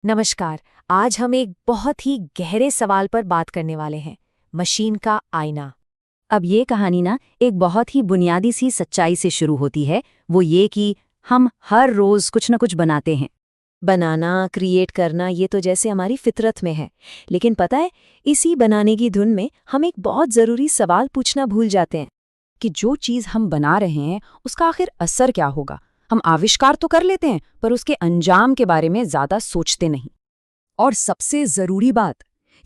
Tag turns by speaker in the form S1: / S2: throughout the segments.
S1: नमस्कार। आज हम एक बहुत ही गहरे सवाल पर बात करने वाले हैं, मशीन का आईना।
S2: अब ये कहानी ना एक बहुत ही बुनियादी सी सच्चाई से शुरू होती है। वो ये कि हम हर रोज कुछ न कुछ बनाते हैं।
S1: बनाना, क्रिएट करना, ये तो जैसे हमारी फितरत में है। लेकिन पता है, इसी बनाने की धुन में हम एक बहुत ज़रूरी सवाल पूछना भूल जाते हैं
S2: कि जो चीज हम बना रहे हैं उसका आखिर असर क्या होगा। हम आविष्कार तो कर लेते हैं पर उसके अंजाम के बारे में ज्यादा सोचते नहीं। और सबसे जरूरी बात,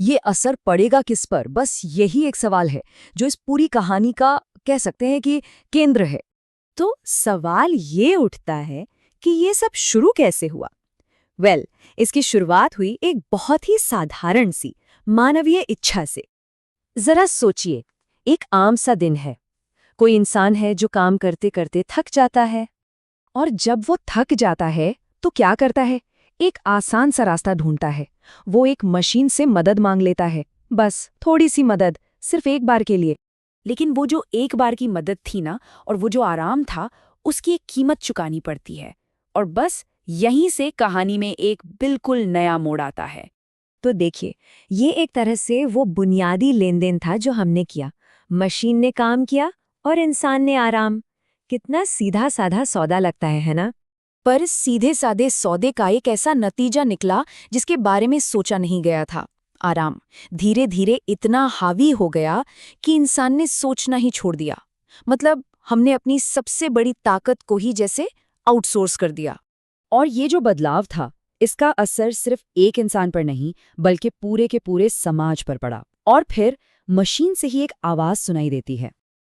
S2: ये असर पड़ेगा किस पर, बस यही एक सवाल है जो इस पूरी कहानी का कह सकते हैं कि केंद्र है।
S1: तो सवाल ये उठता है कि ये सब शुरू कैसे हुआ। इसकी शुरुआत हुई एक बहुत ही साधारण सी मानवीय इच्छा से। जरा सोचिए, एक आम सा दिन है। कोई इंसान है जो काम करते करते थक जाता है, और जब वो थक जाता है तो क्या करता है? एक आसान सा रास्ता ढूंढता है। वो एक मशीन से मदद मांग लेता है, बस थोड़ी सी मदद, सिर्फ एक बार के लिए। लेकिन वो जो एक बार की मदद थी ना, और वो जो आराम था, उसकी एक कीमत चुकानी पड़ती है। और बस यहीं से कहानी में एक बिल्कुल नया मोड़ आता है। तो देखिए, ये एक तरह से वो बुनियादी लेनदेन था जो हमने किया। मशीन ने काम किया और इंसान ने आराम। कितना सीधा साधा सौदा लगता है ना? पर इस सीधे साधे सौदे का एक ऐसा नतीजा निकला जिसके बारे में सोचा नहीं गया था। आराम धीरे धीरे इतना हावी हो गया कि इंसान ने सोचना ही छोड़ दिया। मतलब हमने अपनी सबसे बड़ी ताकत को ही जैसे आउटसोर्स कर दिया।
S2: और ये जो बदलाव था, इसका असर सिर्फ एक इंसान पर नहीं बल्कि पूरे के पूरे समाज पर पड़ा। और फिर मशीन से ही एक आवाज सुनाई देती है।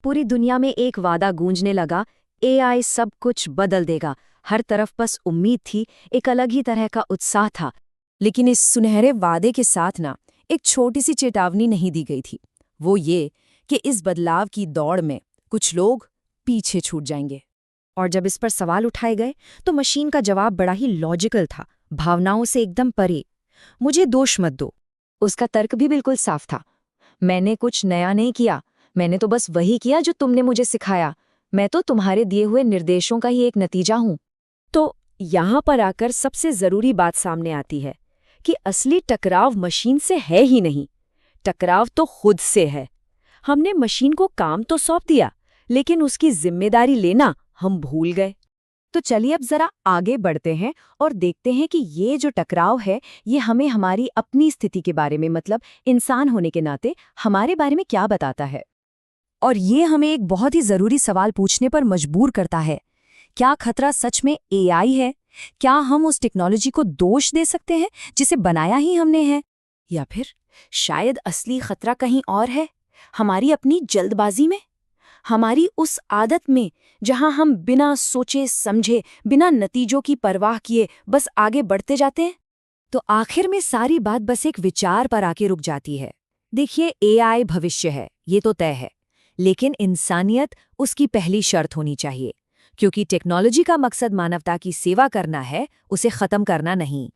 S1: पूरी दुनिया में एक वादा गूंजने लगा, एआई सब कुछ बदल देगा। हर तरफ बस उम्मीद थी, एक अलग ही तरह का उत्साह था। लेकिन इस सुनहरे वादे के साथ ना एक छोटी सी चेतावनी नहीं दी गई थी। वो ये कि इस बदलाव की दौड़ में कुछ लोग पीछे छूट जाएंगे। और जब इस पर सवाल उठाए गए तो मशीन का जवाब बड़ा ही लॉजिकल था, भावनाओं से एकदम परे। मुझे दोष मत दो। उसका तर्क भी बिल्कुल साफ था। मैंने कुछ नया नहीं किया, मैंने तो बस वही किया जो तुमने मुझे सिखाया। मैं तो तुम्हारे दिए हुए निर्देशों का ही एक नतीजा हूं। तो यहाँ पर आकर सबसे जरूरी बात सामने आती है कि असली टकराव मशीन से है ही नहीं, टकराव तो खुद से है। हमने मशीन को काम तो सौंप दिया, लेकिन उसकी जिम्मेदारी लेना हम भूल गए। तो चलिए अब जरा आगे बढ़ते हैं और देखते हैं कि ये जो टकराव है, ये हमें हमारी अपनी स्थिति के बारे में, मतलब इंसान होने के नाते हमारे बारे में क्या बताता है। और ये हमें एक बहुत ही जरूरी सवाल पूछने पर मजबूर करता है। क्या खतरा सच में एआई है? क्या हम उस टेक्नोलॉजी को दोष दे सकते हैं जिसे बनाया ही हमने है? या फिर शायद असली खतरा कहीं और है, हमारी अपनी जल्दबाजी में, हमारी उस आदत में जहां हम बिना सोचे समझे, बिना नतीजों की परवाह किए बस आगे बढ़ते जाते हैं। तो आखिर में सारी बात बस एक विचार पर आके रुक जाती है। देखिए, एआई भविष्य है, ये तो तय है। लेकिन इंसानियत उसकी पहली शर्त होनी चाहिए, क्योंकि टेक्नोलॉजी का मकसद मानवता की सेवा करना है, उसे खत्म करना नहीं।